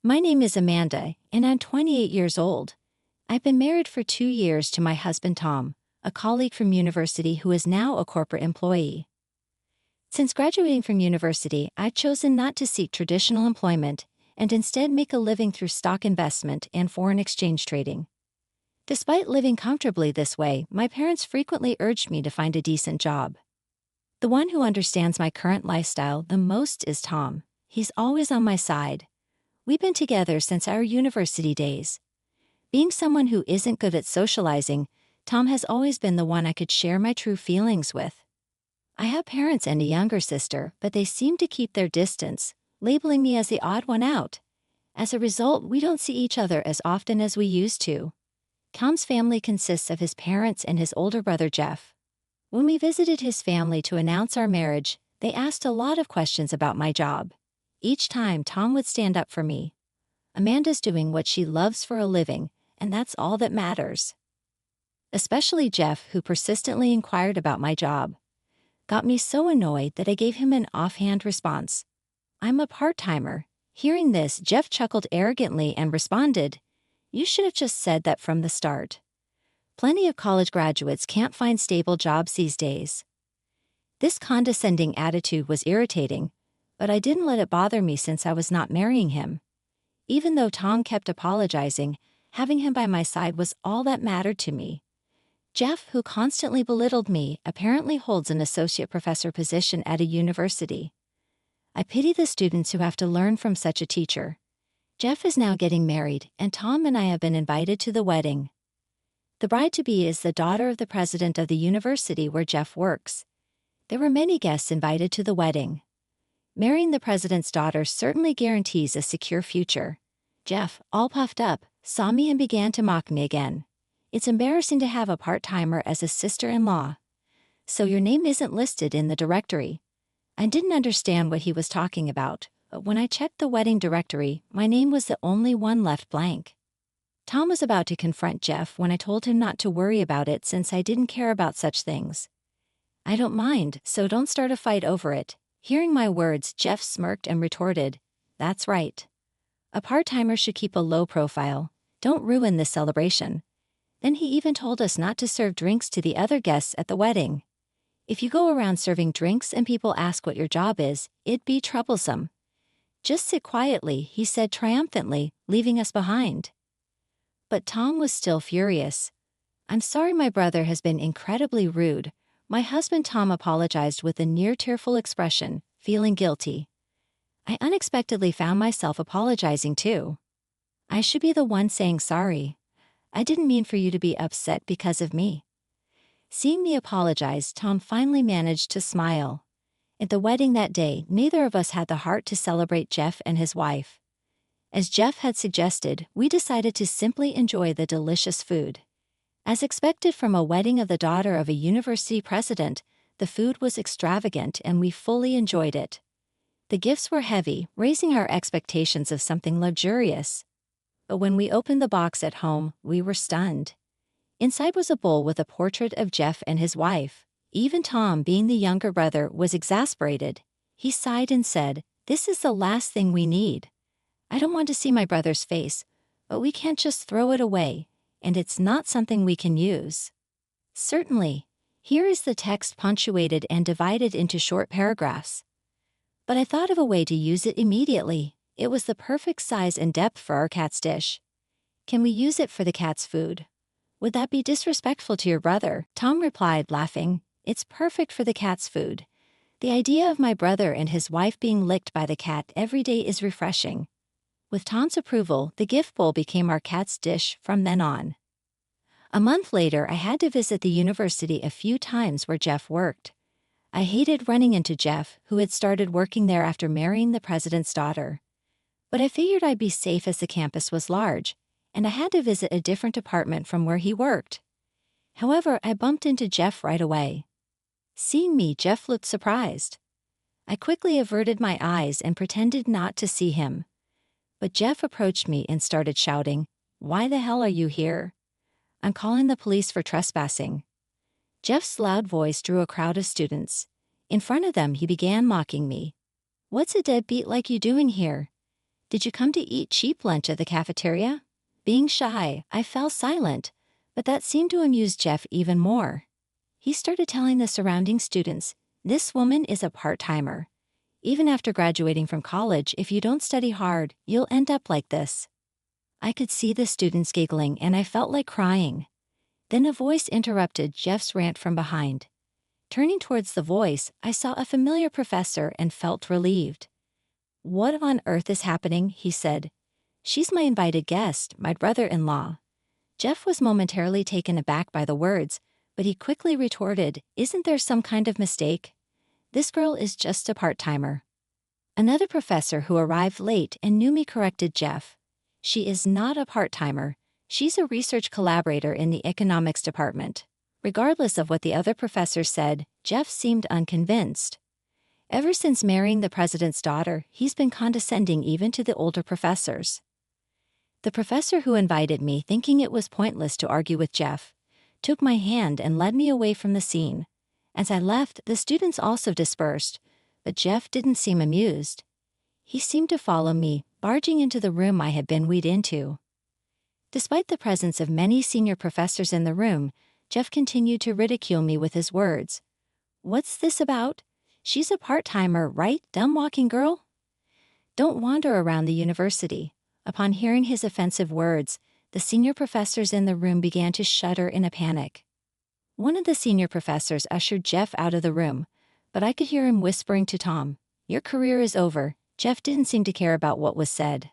My name is Amanda, and I'm 28 years old. I've been married for 2 years to my husband Tom, a colleague from university who is now a corporate employee. Since graduating from university, I've chosen not to seek traditional employment and instead make a living through stock investment and foreign exchange trading. Despite living comfortably this way, my parents frequently urged me to find a decent job. The one who understands my current lifestyle the most is Tom. He's always on my side. We've been together since our university days. Being someone who isn't good at socializing, Tom has always been the one I could share my true feelings with. I have parents and a younger sister, but they seem to keep their distance, labeling me as the odd one out. As a result, we don't see each other as often as we used to. Tom's family consists of his parents and his older brother Jeff. When we visited his family to announce our marriage, they asked a lot of questions about my job. Each time Tom would stand up for me. Amanda's doing what she loves for a living, and that's all that matters. Especially Jeff, who persistently inquired about my job, got me so annoyed that I gave him an offhand response. I'm a part-timer. Hearing this, Jeff chuckled arrogantly and responded, "You should have just said that from the start. Plenty of college graduates can't find stable jobs these days." This condescending attitude was irritating, but I didn't let it bother me since I was not marrying him. Even though Tom kept apologizing, having him by my side was all that mattered to me. Jeff, who constantly belittled me, apparently holds an associate professor position at a university. I pity the students who have to learn from such a teacher. Jeff is now getting married, and Tom and I have been invited to the wedding. The bride-to-be is the daughter of the president of the university where Jeff works. There were many guests invited to the wedding. Marrying the president's daughter certainly guarantees a secure future. Jeff, all puffed up, saw me and began to mock me again. It's embarrassing to have a part-timer as a sister-in-law. So your name isn't listed in the directory. I didn't understand what he was talking about, but when I checked the wedding directory, my name was the only one left blank. Tom was about to confront Jeff when I told him not to worry about it since I didn't care about such things. I don't mind, so don't start a fight over it. Hearing my words, Jeff smirked and retorted, "That's right. A part-timer should keep a low profile. Don't ruin this celebration." Then he even told us not to serve drinks to the other guests at the wedding. If you go around serving drinks and people ask what your job is, it'd be troublesome. Just sit quietly, he said triumphantly, leaving us behind. But Tom was still furious. "I'm sorry my brother has been incredibly rude." My husband Tom apologized with a near-tearful expression, feeling guilty. I unexpectedly found myself apologizing too. I should be the one saying sorry. I didn't mean for you to be upset because of me. Seeing me apologize, Tom finally managed to smile. At the wedding that day, neither of us had the heart to celebrate Jeff and his wife. As Jeff had suggested, we decided to simply enjoy the delicious food. As expected from a wedding of the daughter of a university president, the food was extravagant and we fully enjoyed it. The gifts were heavy, raising our expectations of something luxurious. But when we opened the box at home, we were stunned. Inside was a bowl with a portrait of Jeff and his wife. Even Tom, being the younger brother, was exasperated. He sighed and said, "This is the last thing we need. I don't want to see my brother's face, but we can't just throw it away. And it's not something we can use." Certainly. Here is the text punctuated and divided into short paragraphs. But I thought of a way to use it immediately. It was the perfect size and depth for our cat's dish. "Can we use it for the cat's food? Would that be disrespectful to your brother?" Tom replied, laughing, "It's perfect for the cat's food. The idea of my brother and his wife being licked by the cat every day is refreshing." With Tom's approval, the gift bowl became our cat's dish from then on. A month later, I had to visit the university a few times where Jeff worked. I hated running into Jeff, who had started working there after marrying the president's daughter. But I figured I'd be safe as the campus was large, and I had to visit a different department from where he worked. However, I bumped into Jeff right away. Seeing me, Jeff looked surprised. I quickly averted my eyes and pretended not to see him. But Jeff approached me and started shouting, "Why the hell are you here? I'm calling the police for trespassing." Jeff's loud voice drew a crowd of students. In front of them, he began mocking me. "What's a deadbeat like you doing here? Did you come to eat cheap lunch at the cafeteria? Being shy, I fell silent, but that seemed to amuse Jeff even more. He started telling the surrounding students, "This woman is a part-timer. Even after graduating from college, if you don't study hard, you'll end up like this." I could see the students giggling and I felt like crying. Then a voice interrupted Jeff's rant from behind. Turning towards the voice, I saw a familiar professor and felt relieved. "What on earth is happening?" he said. "She's my invited guest, my brother-in-law." Jeff was momentarily taken aback by the words, but he quickly retorted, "Isn't there some kind of mistake? This girl is just a part-timer." Another professor who arrived late and knew me corrected Jeff. "She is not a part-timer. She's a research collaborator in the economics department." Regardless of what the other professors said, Jeff seemed unconvinced. Ever since marrying the president's daughter, he's been condescending even to the older professors. The professor who invited me, thinking it was pointless to argue with Jeff, took my hand and led me away from the scene. As I left, the students also dispersed, but Jeff didn't seem amused. He seemed to follow me, barging into the room I had been wheeled into. Despite the presence of many senior professors in the room, Jeff continued to ridicule me with his words. "What's this about? She's a part-timer, right, dumb walking girl? Don't wander around the university." Upon hearing his offensive words, the senior professors in the room began to shudder in a panic. One of the senior professors ushered Jeff out of the room, but I could hear him whispering to Tom, "Your career is over." Jeff didn't seem to care about what was said.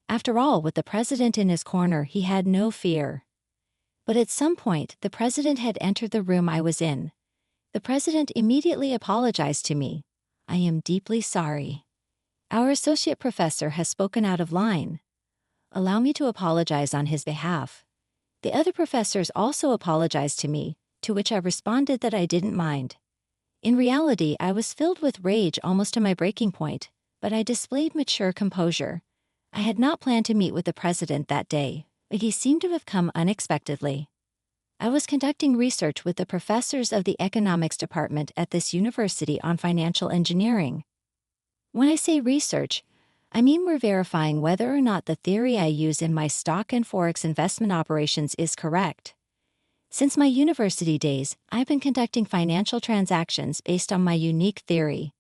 After all, with the president in his corner, he had no fear. But at some point, the president had entered the room I was in. The president immediately apologized to me. "I am deeply sorry. Our associate professor has spoken out of line. Allow me to apologize on his behalf." The other professors also apologized to me, to which I responded that I didn't mind. In reality, I was filled with rage almost to my breaking point, but I displayed mature composure. I had not planned to meet with the president that day, but he seemed to have come unexpectedly. I was conducting research with the professors of the economics department at this university on financial engineering. When I say research, I mean we're verifying whether or not the theory I use in my stock and forex investment operations is correct. Since my university days, I've been conducting financial transactions based on my unique theory.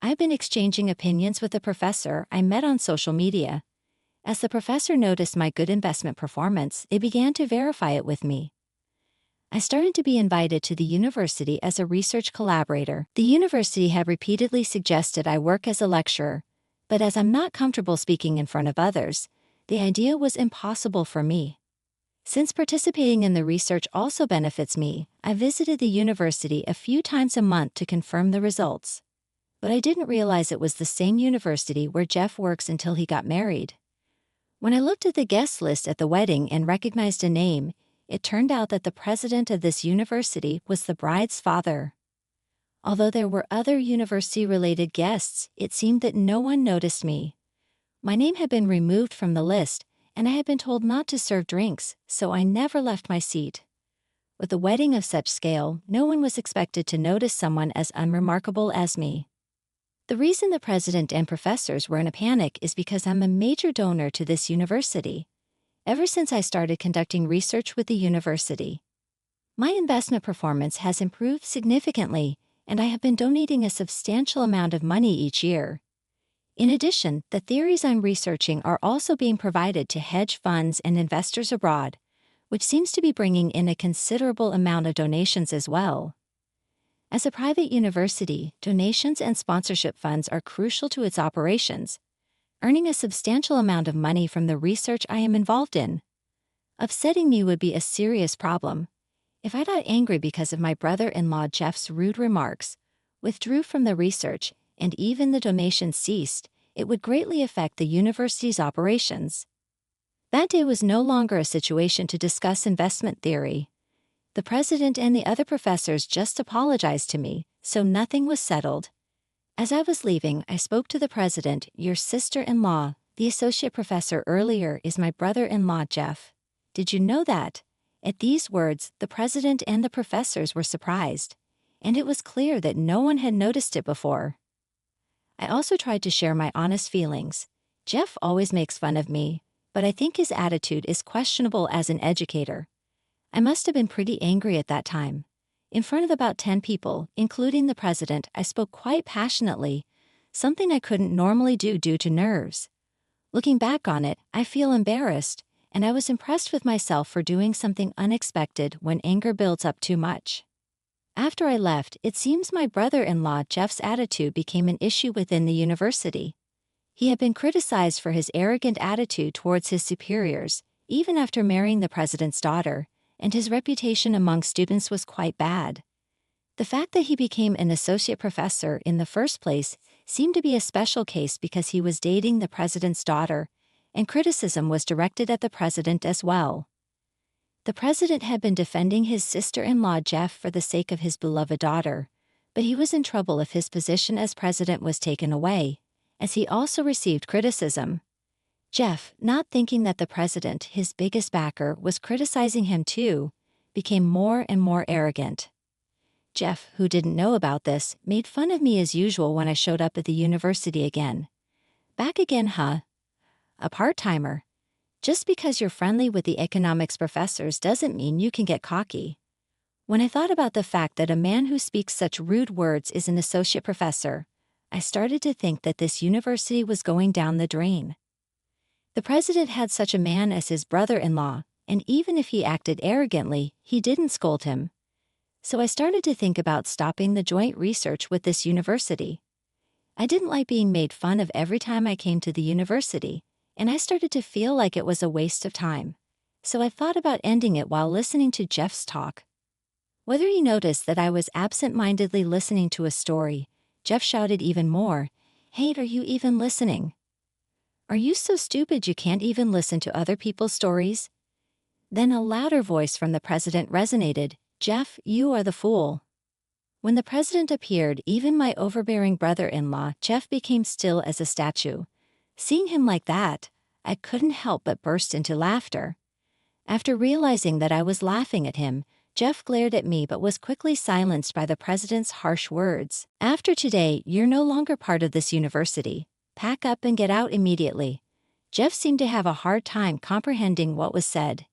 I've been exchanging opinions with a professor I met on social media. As the professor noticed my good investment performance, they began to verify it with me. I started to be invited to the university as a research collaborator. The university had repeatedly suggested I work as a lecturer, but as I'm not comfortable speaking in front of others, the idea was impossible for me. Since participating in the research also benefits me, I visited the university a few times a month to confirm the results. But I didn't realize it was the same university where Jeff works until he got married. When I looked at the guest list at the wedding and recognized a name, it turned out that the president of this university was the bride's father. Although there were other university-related guests, it seemed that no one noticed me. My name had been removed from the list, and I had been told not to serve drinks, so I never left my seat. With a wedding of such scale, no one was expected to notice someone as unremarkable as me. The reason the president and professors were in a panic is because I'm a major donor to this university. Ever since I started conducting research with the university, my investment performance has improved significantly, and I have been donating a substantial amount of money each year. In addition, the theories I'm researching are also being provided to hedge funds and investors abroad, which seems to be bringing in a considerable amount of donations as well. As a private university, donations and sponsorship funds are crucial to its operations, earning a substantial amount of money from the research I am involved in. Upsetting me would be a serious problem. If I got angry because of my brother-in-law Jeff's rude remarks, withdrew from the research, and even the donations ceased, it would greatly affect the university's operations. That day was no longer a situation to discuss investment theory. The president and the other professors just apologized to me, so nothing was settled. As I was leaving, I spoke to the president. "Your sister-in-law, the associate professor earlier, is my brother-in-law Jeff. Did you know that?" At these words, the president and the professors were surprised, and it was clear that no one had noticed it before. I also tried to share my honest feelings. Jeff always makes fun of me, but I think his attitude is questionable as an educator. I must have been pretty angry at that time. In front of about 10 people, including the president, I spoke quite passionately, something I couldn't normally do due to nerves. Looking back on it, I feel embarrassed, and I was impressed with myself for doing something unexpected when anger builds up too much. After I left, it seems my brother-in-law Jeff's attitude became an issue within the university. He had been criticized for his arrogant attitude towards his superiors, even after marrying the president's daughter, and his reputation among students was quite bad. The fact that he became an associate professor in the first place seemed to be a special case because he was dating the president's daughter, and criticism was directed at the president as well. The president had been defending his sister-in-law Jeff for the sake of his beloved daughter, but he was in trouble if his position as president was taken away, as he also received criticism. Jeff, not thinking that the president, his biggest backer, was criticizing him too, became more and more arrogant. Jeff, who didn't know about this, made fun of me as usual when I showed up at the university again. Back again, huh? A part-timer. Just because you're friendly with the economics professors doesn't mean you can get cocky. When I thought about the fact that a man who speaks such rude words is an associate professor, I started to think that this university was going down the drain. The president had such a man as his brother-in-law, and even if he acted arrogantly, he didn't scold him. So I started to think about stopping the joint research with this university. I didn't like being made fun of every time I came to the university, and I started to feel like it was a waste of time. So I thought about ending it while listening to Jeff's talk. Whether he noticed that I was absent-mindedly listening to a story, Jeff shouted even more, "Hey, are you even listening? Are you so stupid you can't even listen to other people's stories?" Then a louder voice from the president resonated, "Jeff, you are the fool." When the president appeared, even my overbearing brother-in-law, Jeff, became still as a statue. Seeing him like that, I couldn't help but burst into laughter. After realizing that I was laughing at him, Jeff glared at me but was quickly silenced by the president's harsh words. "After today, you're no longer part of this university. Pack up and get out immediately." Jeff seemed to have a hard time comprehending what was said.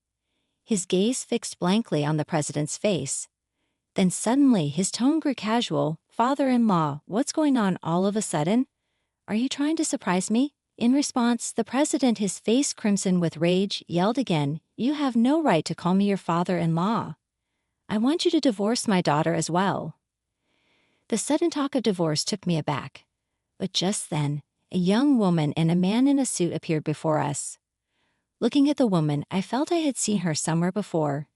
His gaze fixed blankly on the president's face. Then suddenly his tone grew casual. "Father-in-law, what's going on all of a sudden? Are you trying to surprise me?" In response, the president, his face crimson with rage, yelled again, "You have no right to call me your father-in-law. I want you to divorce my daughter as well." The sudden talk of divorce took me aback. But just then, a young woman and a man in a suit appeared before us. Looking at the woman, I felt I had seen her somewhere before.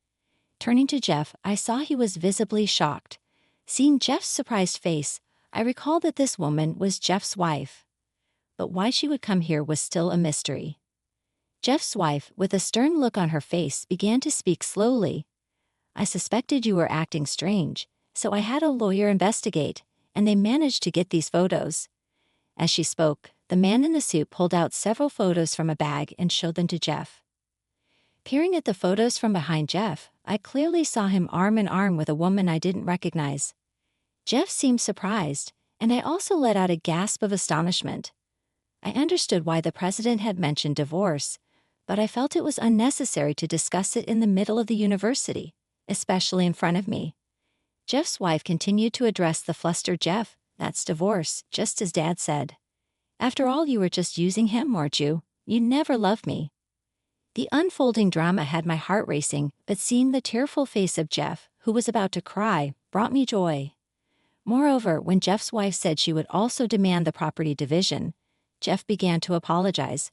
Turning to Jeff, I saw he was visibly shocked. Seeing Jeff's surprised face, I recalled that this woman was Jeff's wife. But why she would come here was still a mystery. Jeff's wife, with a stern look on her face, began to speak slowly. "I suspected you were acting strange, so I had a lawyer investigate, and they managed to get these photos." As she spoke, the man in the suit pulled out several photos from a bag and showed them to Jeff. Peering at the photos from behind Jeff, I clearly saw him arm in arm with a woman I didn't recognize. Jeff seemed surprised, and I also let out a gasp of astonishment. I understood why the president had mentioned divorce, but I felt it was unnecessary to discuss it in the middle of the university, especially in front of me. Jeff's wife continued to address the flustered Jeff. "That's divorce, just as Dad said. After all, you were just using him, weren't you? You never loved me." The unfolding drama had my heart racing, but seeing the tearful face of Jeff, who was about to cry, brought me joy. Moreover, when Jeff's wife said she would also demand the property division, Jeff began to apologize.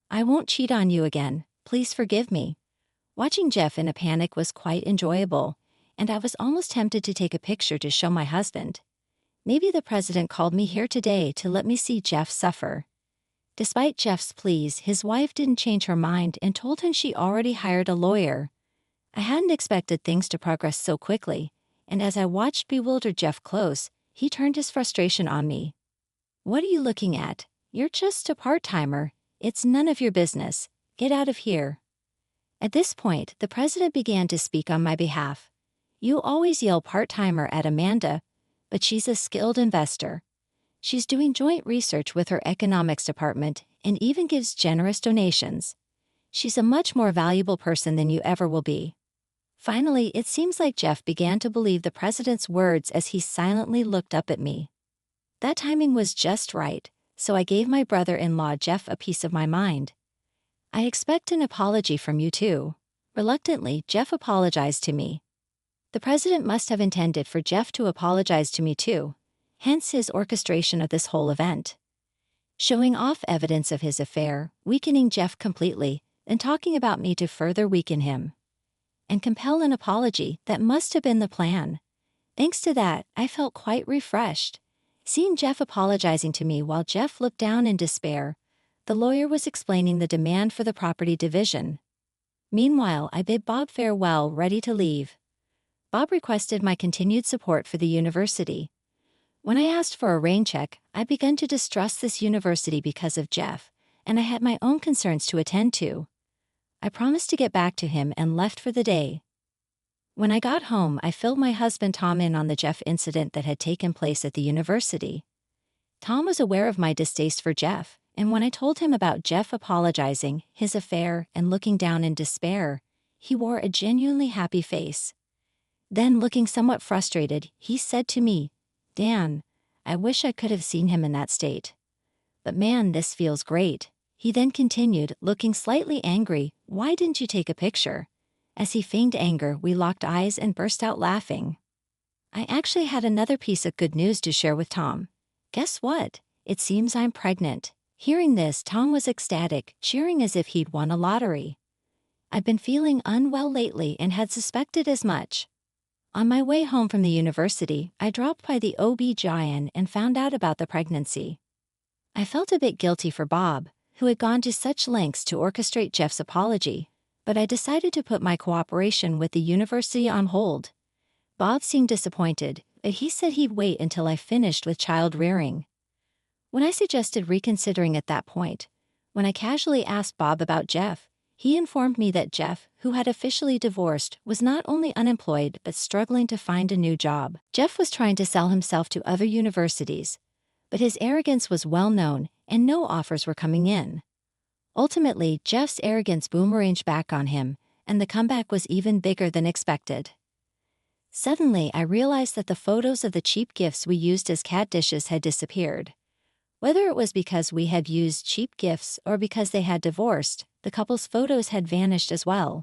"I won't cheat on you again, please forgive me." Watching Jeff in a panic was quite enjoyable, and I was almost tempted to take a picture to show my husband. Maybe the president called me here today to let me see Jeff suffer. Despite Jeff's pleas, his wife didn't change her mind and told him she already hired a lawyer. I hadn't expected things to progress so quickly, and as I watched bewildered Jeff close, he turned his frustration on me. "What are you looking at? You're just a part-timer. It's none of your business. Get out of here." At this point, the president began to speak on my behalf. "You always yell part-timer at Amanda, but she's a skilled investor. She's doing joint research with her economics department, and even gives generous donations. She's a much more valuable person than you ever will be." Finally, it seems like Jeff began to believe the president's words as he silently looked up at me. That timing was just right, so I gave my brother-in-law Jeff a piece of my mind. "I expect an apology from you too." Reluctantly, Jeff apologized to me. The president must have intended for Jeff to apologize to me too, hence his orchestration of this whole event. Showing off evidence of his affair, weakening Jeff completely, and talking about me to further weaken him. And compel an apology, that must have been the plan. Thanks to that, I felt quite refreshed. Seeing Jeff apologizing to me while Jeff looked down in despair, the lawyer was explaining the demand for the property division. Meanwhile, I bid Bob farewell, ready to leave. Bob requested my continued support for the university. When I asked for a rain check, I began to distrust this university because of Jeff, and I had my own concerns to attend to. I promised to get back to him and left for the day. When I got home, I filled my husband Tom in on the Jeff incident that had taken place at the university. Tom was aware of my distaste for Jeff, and when I told him about Jeff apologizing, his affair, and looking down in despair, he wore a genuinely happy face. Then, looking somewhat frustrated, he said to me, "Dan, I wish I could have seen him in that state. But man, this feels great." He then continued, looking slightly angry, "Why didn't you take a picture?" As he feigned anger, we locked eyes and burst out laughing. I actually had another piece of good news to share with Tom. Guess what? It seems I'm pregnant. Hearing this, Tom was ecstatic, cheering as if he'd won a lottery. I've been feeling unwell lately and had suspected as much. On my way home from the university, I dropped by the OB-GYN and found out about the pregnancy. I felt a bit guilty for Bob, who had gone to such lengths to orchestrate Jeff's apology, but I decided to put my cooperation with the university on hold. Bob seemed disappointed, but he said he'd wait until I finished with child rearing. When I suggested reconsidering at that point, when I casually asked Bob about Jeff, he informed me that Jeff, who had officially divorced, was not only unemployed but struggling to find a new job. Jeff was trying to sell himself to other universities, but his arrogance was well known and no offers were coming in. Ultimately, Jeff's arrogance boomeranged back on him, and the comeback was even bigger than expected. Suddenly, I realized that the photos of the cheap gifts we used as cat dishes had disappeared. Whether it was because we had used cheap gifts or because they had divorced, the couple's photos had vanished as well.